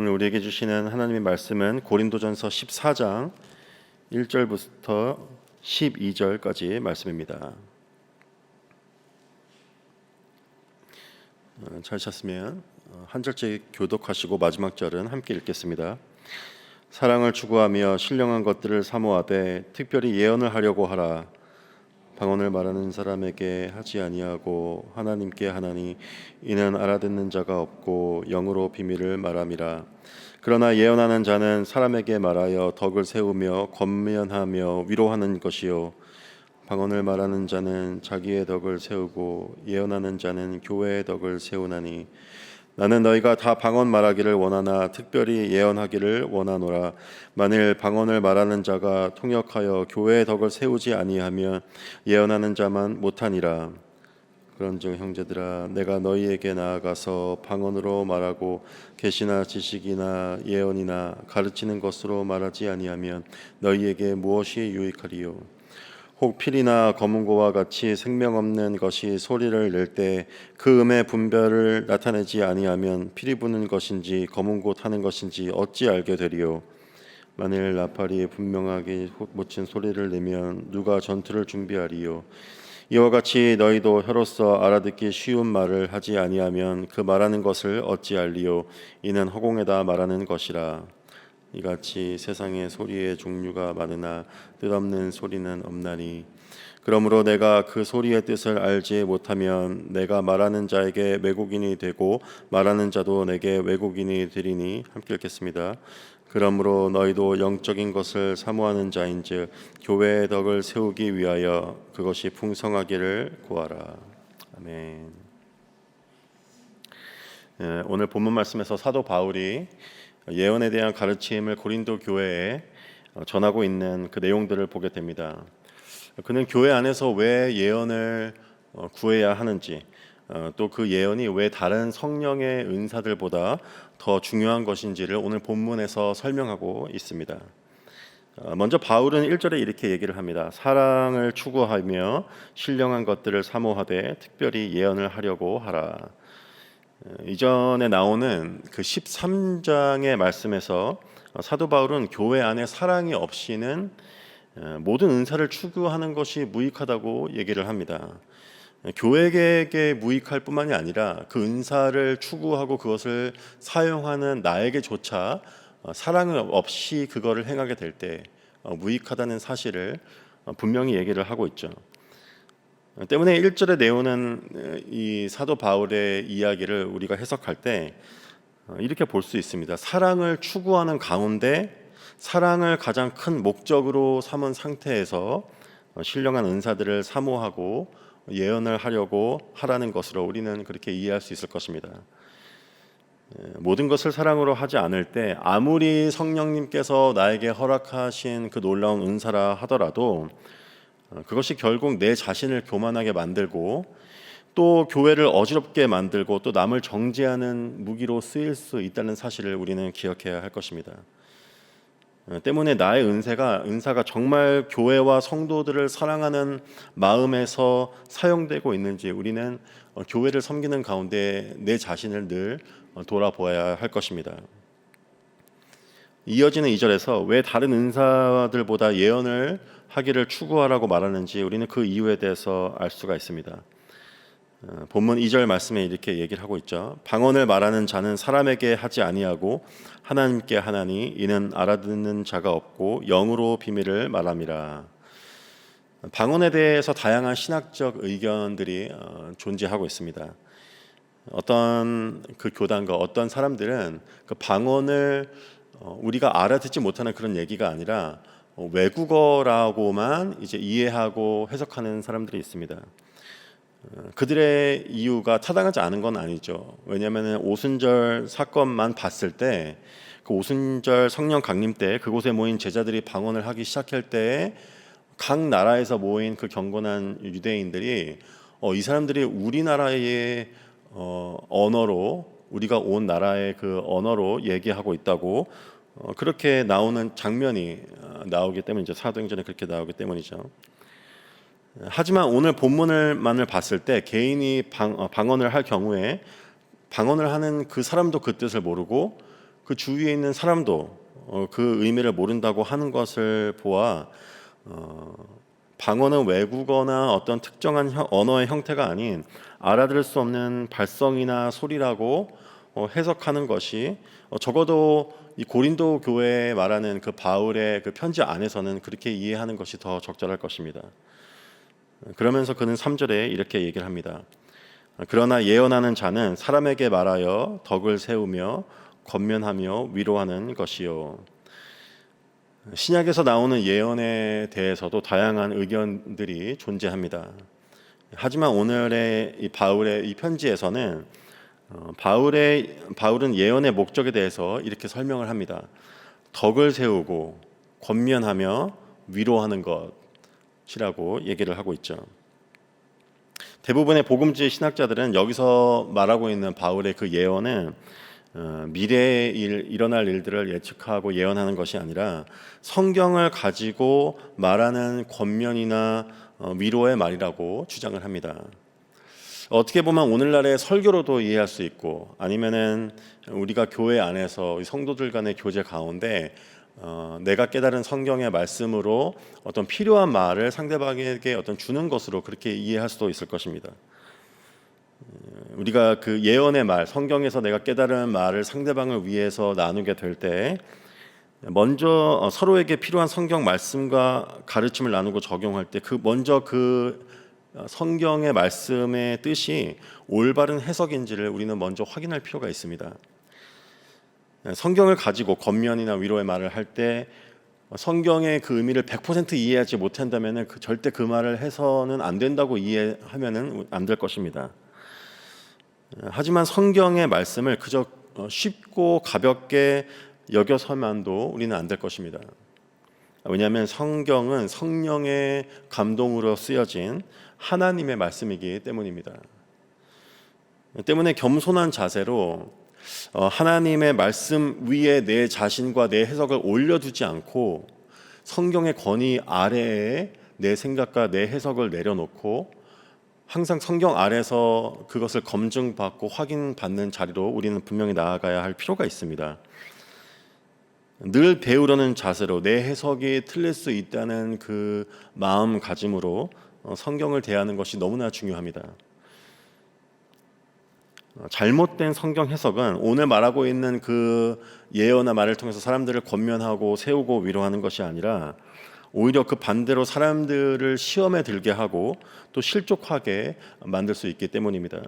오늘 우리에게 주시는 하나님의 말씀은 고린도전서 14장 1절부터 12절까지 말씀입니다. 잘 찾으면 한 절씩 교독하시고 마지막 절은 함께 읽겠습니다. 사랑을 추구하며 신령한 것들을 사모하되 특별히 예언을 하려고 하라. 방언을 말하는 사람에게 하지 아니하고 하나님께 하나니 이는 알아듣는 자가 없고 영으로 비밀을 말함이라. 그러나 예언하는 자는 사람에게 말하여 덕을 세우며 권면하며 위로하는 것이요 방언을 말하는 자는 자기의 덕을 세우고 예언하는 자는 교회의 덕을 세우나니 나는 너희가 다 방언 말하기를 원하나 특별히 예언하기를 원하노라. 만일 방언을 말하는 자가 통역하여 교회의 덕을 세우지 아니하면 예언하는 자만 못하니라. 그런즉 형제들아 내가 너희에게 나아가서 방언으로 말하고 계시나 지식이나 예언이나 가르치는 것으로 말하지 아니하면 너희에게 무엇이 유익하리요? 혹 필이나 검은고와 같이 생명 없는 것이 소리를 낼 때 그 음의 분별을 나타내지 아니하면 필이 부는 것인지 검은고 타는 것인지 어찌 알게 되리요? 만일 나팔이 분명하게 묻힌 소리를 내면 누가 전투를 준비하리요? 이와 같이 너희도 혀로서 알아듣기 쉬운 말을 하지 아니하면 그 말하는 것을 어찌 알리요? 이는 허공에다 말하는 것이라. 이같이 세상의 소리의 종류가 많으나 뜻없는 소리는 없나니 그러므로 내가 그 소리의 뜻을 알지 못하면 내가 말하는 자에게 왜곡인이 되고 말하는 자도 내게 왜곡인이 되리니. 함께 읽겠습니다. 그러므로 너희도 영적인 것을 사모하는 자인즉 교회의 덕을 세우기 위하여 그것이 풍성하기를 구하라. 아멘. 오늘 본문 말씀에서 사도 바울이 예언에 대한 가르침을 고린도 교회에 전하고 있는 그 내용들을 보게 됩니다. 그는 교회 안에서 왜 예언을 구해야 하는지, 또 그 예언이 왜 다른 성령의 은사들보다 더 중요한 것인지를 오늘 본문에서 설명하고 있습니다. 먼저 바울은 1절에 이렇게 얘기를 합니다. 사랑을 추구하며 신령한 것들을 사모하되 특별히 예언을 하려고 하라. 이전에 나오는 그 13장의 말씀에서 사도 바울은 교회 안에 사랑이 없이는 모든 은사를 추구하는 것이 무익하다고 얘기를 합니다. 교회에게 무익할 뿐만이 아니라 그 은사를 추구하고 그것을 사용하는 나에게조차 사랑 없이 그거를 행하게 될 때 무익하다는 사실을 분명히 얘기를 하고 있죠. 때문에 1절에 내오는 이 사도 바울의 이야기를 우리가 해석할 때 이렇게 볼 수 있습니다. 사랑을 추구하는 가운데 사랑을 가장 큰 목적으로 삼은 상태에서 신령한 은사들을 사모하고 예언을 하려고 하라는 것으로 우리는 그렇게 이해할 수 있을 것입니다. 모든 것을 사랑으로 하지 않을 때 아무리 성령님께서 나에게 허락하신 그 놀라운 은사라 하더라도 그것이 결국 내 자신을 교만하게 만들고 또 교회를 어지럽게 만들고 또 남을 정죄하는 무기로 쓰일 수 있다는 사실을 우리는 기억해야 할 것입니다. 때문에 나의 은사가 정말 교회와 성도들을 사랑하는 마음에서 사용되고 있는지 우리는 교회를 섬기는 가운데 내 자신을 늘 돌아보아야 할 것입니다. 이어지는 2절에서 왜 다른 은사들보다 예언을 하기를 추구하라고 말하는지 우리는 그 이유에 대해서 알 수가 있습니다. 본문 2절 말씀에 이렇게 얘기를 하고 있죠. 방언을 말하는 자는 사람에게 하지 아니하고 하나님께 하나니 이는 알아듣는 자가 없고 영으로 비밀을 말함이라. 방언에 대해서 다양한 신학적 의견들이 존재하고 있습니다. 어떤 그 교단과 어떤 사람들은 그 방언을 우리가 알아듣지 못하는 그런 얘기가 아니라 외국어라고만 이제 이해하고 해석하는 사람들이 있습니다. 그들의 이유가 타당하지 않은 건 아니죠. 왜냐하면 오순절 사건만 봤을 때 그 오순절 성령 강림 때 그곳에 모인 제자들이 방언을 하기 시작할 때 각 나라에서 모인 그 경건한 유대인들이 이 사람들이 우리나라의 언어로 우리가 온 나라의 그 언어로 얘기하고 있다고 그렇게 나오는 장면이 나오기 때문에 이제 사도행전에 그렇게 나오기 때문이죠. 하지만 오늘 본문을만을 봤을 때 개인이 방언을 할 경우에 방언을 하는 그 사람도 그 뜻을 모르고 그 주위에 있는 사람도 그 의미를 모른다고 하는 것을 보아 방언은 외국어나 어떤 특정한 언어의 형태가 아닌 알아들을 수 없는 발성이나 소리라고 해석하는 것이 적어도 이 고린도 교회에 말하는 그 바울의 그 편지 안에서는 그렇게 이해하는 것이 더 적절할 것입니다. 그러면서 그는 3절에 이렇게 얘기를 합니다. 그러나 예언하는 자는 사람에게 말하여 덕을 세우며 권면하며 위로하는 것이요. 신약에서 나오는 예언에 대해서도 다양한 의견들이 존재합니다. 하지만 오늘의 이 바울의 이 편지에서는 바울은 예언의 목적에 대해서 이렇게 설명을 합니다. 덕을 세우고 권면하며 위로하는 것이라고 얘기를 하고 있죠. 대부분의 복음주의 신학자들은 여기서 말하고 있는 바울의 그 예언은 미래에 일어날 일들을 예측하고 예언하는 것이 아니라 성경을 가지고 말하는 권면이나 위로의 말이라고 주장을 합니다. 어떻게 보면 오늘날의 설교로도 이해할 수 있고 아니면은 우리가 교회 안에서 성도들 간의 교제 가운데 내가 깨달은 성경의 말씀으로 어떤 필요한 말을 상대방에게 어떤 주는 것으로 그렇게 이해할 수도 있을 것입니다. 우리가 그 예언의 말, 성경에서 내가 깨달은 말을 상대방을 위해서 나누게 될 때 먼저 서로에게 필요한 성경 말씀과 가르침을 나누고 적용할 때 먼저 그 성경의 말씀의 뜻이 올바른 해석인지를 우리는 먼저 확인할 필요가 있습니다. 성경을 가지고 권면이나 위로의 말을 할 때 성경의 그 의미를 100% 이해하지 못한다면 절대 그 말을 해서는 안 된다고 이해하면 안 될 것입니다. 하지만 성경의 말씀을 그저 쉽고 가볍게 여겨서만도 우리는 안 될 것입니다. 왜냐하면 성경은 성령의 감동으로 쓰여진 하나님의 말씀이기 때문입니다. 때문에 겸손한 자세로 하나님의 말씀 위에 내 자신과 내 해석을 올려두지 않고 성경의 권위 아래에 내 생각과 내 해석을 내려놓고 항상 성경 아래서 그것을 검증받고 확인받는 자리로 우리는 분명히 나아가야 할 필요가 있습니다. 늘 배우려는 자세로 내 해석이 틀릴 수 있다는 그 마음가짐으로 성경을 대하는 것이 너무나 중요합니다. 잘못된 성경 해석은 오늘 말하고 있는 그 예언의 말을 통해서 사람들을 권면하고 세우고 위로하는 것이 아니라 오히려 그 반대로 사람들을 시험에 들게 하고 또 실족하게 만들 수 있기 때문입니다.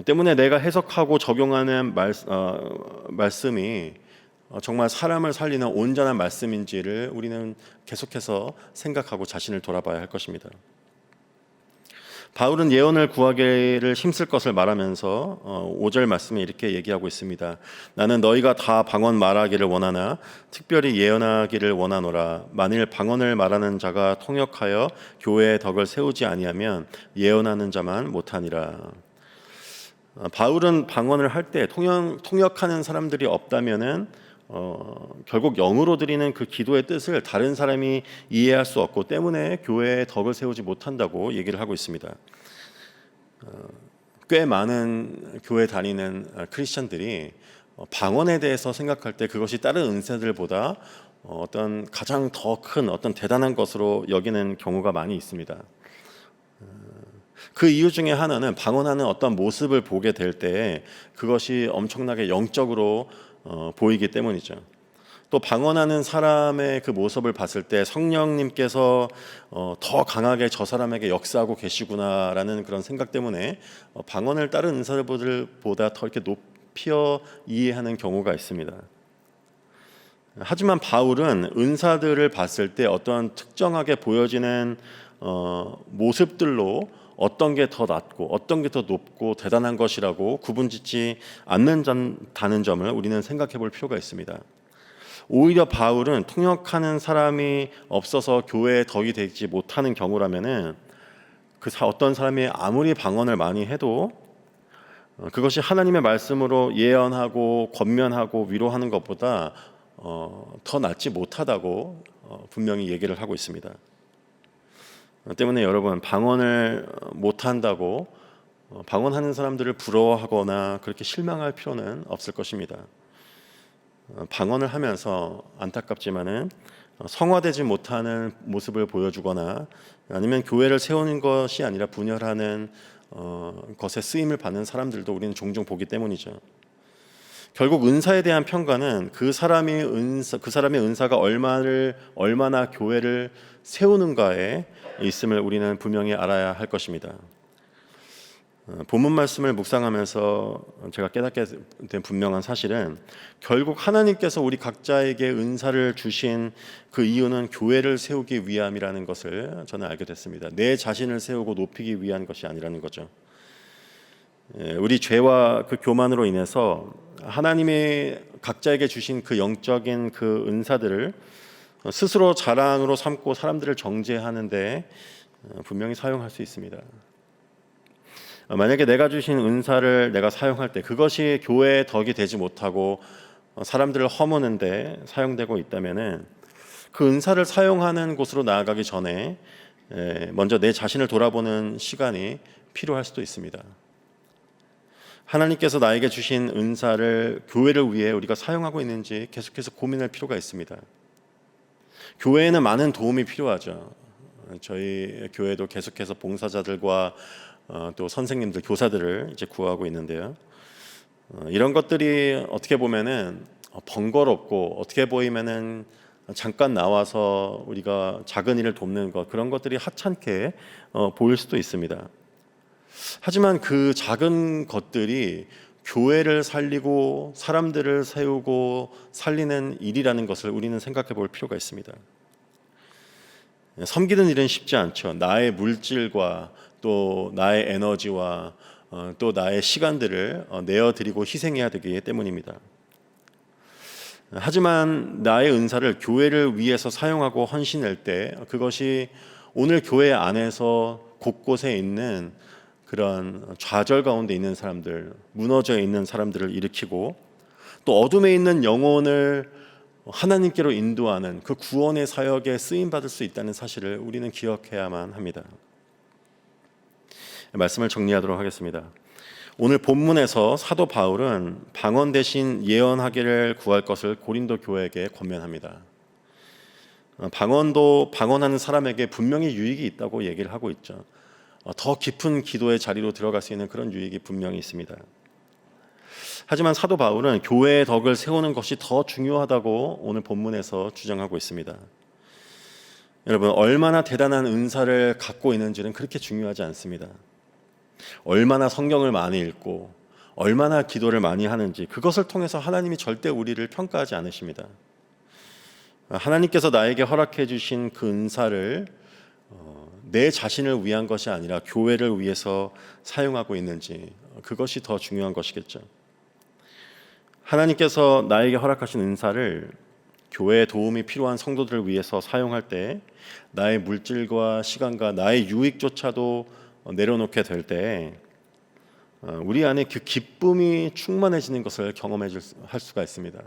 때문에 내가 해석하고 적용하는 말씀이 정말 사람을 살리는 온전한 말씀인지를 우리는 계속해서 생각하고 자신을 돌아봐야 할 것입니다. 바울은 예언을 구하기를 힘쓸 것을 말하면서 5절 말씀에 이렇게 얘기하고 있습니다. 나는 너희가 다 방언 말하기를 원하나 특별히 예언하기를 원하노라. 만일 방언을 말하는 자가 통역하여 교회의 덕을 세우지 아니하면 예언하는 자만 못하니라. 바울은 방언을 할 때 통역하는 사람들이 없다면은 결국 영으로 드리는 그 기도의 뜻을 다른 사람이 이해할 수 없고 때문에 교회의 덕을 세우지 못한다고 얘기를 하고 있습니다. 꽤 많은 교회 다니는 크리스천들이 방언에 대해서 생각할 때 그것이 다른 은사들보다 어떤 가장 더 큰 어떤 대단한 것으로 여기는 경우가 많이 있습니다. 그 이유 중에 하나는 방언하는 어떤 모습을 보게 될 때 그것이 엄청나게 영적으로 보이기 때문이죠. 또 방언하는 사람의 그 모습을 봤을 때 성령님께서 더 강하게 저 사람에게 역사하고 계시구나라는 그런 생각 때문에 방언을 다른 은사들보다 더 이렇게 높여 이해하는 경우가 있습니다. 하지만 바울은 은사들을 봤을 때 어떤 특정하게 보여지는 모습들로 어떤 게 더 낫고 어떤 게 더 높고 대단한 것이라고 구분짓지 않는다는 점을 우리는 생각해 볼 필요가 있습니다. 오히려 바울은 통역하는 사람이 없어서 교회에 덕이 되지 못하는 경우라면은 어떤 사람이 아무리 방언을 많이 해도 그것이 하나님의 말씀으로 예언하고 권면하고 위로하는 것보다 더 낫지 못하다고 분명히 얘기를 하고 있습니다. 때문에 여러분 방언을 못한다고 방언하는 사람들을 부러워하거나 그렇게 실망할 필요는 없을 것입니다. 방언을 하면서 안타깝지만은 성화되지 못하는 모습을 보여주거나 아니면 교회를 세우는 것이 아니라 분열하는 것에 쓰임을 받는 사람들도 우리는 종종 보기 때문이죠. 결국 은사에 대한 평가는 그 사람의 은사가 얼마나 교회를 세우는가에 있음을 우리는 분명히 알아야 할 것입니다. 본문 말씀을 묵상하면서 제가 깨닫게 된 분명한 사실은 결국 하나님께서 우리 각자에게 은사를 주신 그 이유는 교회를 세우기 위함이라는 것을 저는 알게 됐습니다. 내 자신을 세우고 높이기 위한 것이 아니라는 거죠. 우리 죄와 그 교만으로 인해서 하나님이 각자에게 주신 그 영적인 그 은사들을 스스로 자랑으로 삼고 사람들을 정죄하는데 분명히 사용할 수 있습니다. 만약에 내가 주신 은사를 내가 사용할 때 그것이 교회의 덕이 되지 못하고 사람들을 허무는데 사용되고 있다면은 그 은사를 사용하는 곳으로 나아가기 전에 먼저 내 자신을 돌아보는 시간이 필요할 수도 있습니다. 하나님께서 나에게 주신 은사를 교회를 위해 우리가 사용하고 있는지 계속해서 고민할 필요가 있습니다. 교회에는 많은 도움이 필요하죠. 저희 교회도 계속해서 봉사자들과 또 선생님들, 교사들을 이제 구하고 있는데요. 이런 것들이 어떻게 보면은 번거롭고 어떻게 보이면은 잠깐 나와서 우리가 작은 일을 돕는 것, 그런 것들이 하찮게 보일 수도 있습니다. 하지만 그 작은 것들이 교회를 살리고 사람들을 세우고 살리는 일이라는 것을 우리는 생각해 볼 필요가 있습니다. 섬기는 일은 쉽지 않죠. 나의 물질과 또 나의 에너지와 또 나의 시간들을 내어드리고 희생해야 되기 때문입니다. 하지만 나의 은사를 교회를 위해서 사용하고 헌신할 때 그것이 오늘 교회 안에서 곳곳에 있는 그런 좌절 가운데 있는 사람들, 무너져 있는 사람들을 일으키고 또 어둠에 있는 영혼을 하나님께로 인도하는 그 구원의 사역에 쓰임받을 수 있다는 사실을 우리는 기억해야만 합니다. 말씀을 정리하도록 하겠습니다. 오늘 본문에서 사도 바울은 방언 대신 예언하기를 구할 것을 고린도 교회에게 권면합니다. 방언하는 사람에게 분명히 유익이 있다고 얘기를 하고 있죠. 더 깊은 기도의 자리로 들어갈 수 있는 그런 유익이 분명히 있습니다. 하지만 사도 바울은 교회의 덕을 세우는 것이 더 중요하다고 오늘 본문에서 주장하고 있습니다. 여러분, 얼마나 대단한 은사를 갖고 있는지는 그렇게 중요하지 않습니다. 얼마나 성경을 많이 읽고 얼마나 기도를 많이 하는지, 그것을 통해서 하나님이 절대 우리를 평가하지 않으십니다. 하나님께서 나에게 허락해 주신 그 은사를 내 자신을 위한 것이 아니라 교회를 위해서 사용하고 있는지, 그것이 더 중요한 것이겠죠. 하나님께서 나에게 허락하신 은사를 교회에 도움이 필요한 성도들을 위해서 사용할 때 나의 물질과 시간과 나의 유익조차도 내려놓게 될 때 우리 안에 그 기쁨이 충만해지는 것을 할 수가 있습니다.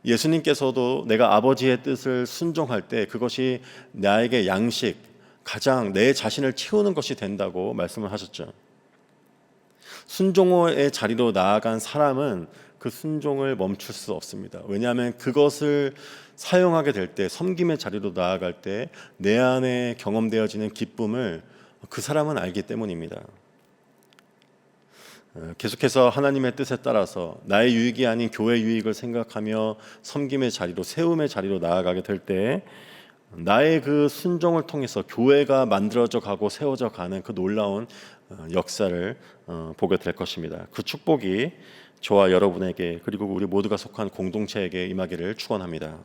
예수님께서도 내가 아버지의 뜻을 순종할 때 그것이 나에게 양식, 가장 내 자신을 채우는 것이 된다고 말씀을 하셨죠. 순종의 자리로 나아간 사람은 그 순종을 멈출 수 없습니다. 왜냐하면 그것을 사용하게 될 때, 섬김의 자리로 나아갈 때 내 안에 경험되어지는 기쁨을 그 사람은 알기 때문입니다. 계속해서 하나님의 뜻에 따라서 나의 유익이 아닌 교회 유익을 생각하며 섬김의 자리로, 세움의 자리로 나아가게 될 때 나의 그 순종을 통해서 교회가 만들어져 가고 세워져 가는 그 놀라운 역사를 보게 될 것입니다. 그 축복이 저와 여러분에게, 그리고 우리 모두가 속한 공동체에게 임하기를 축원합니다.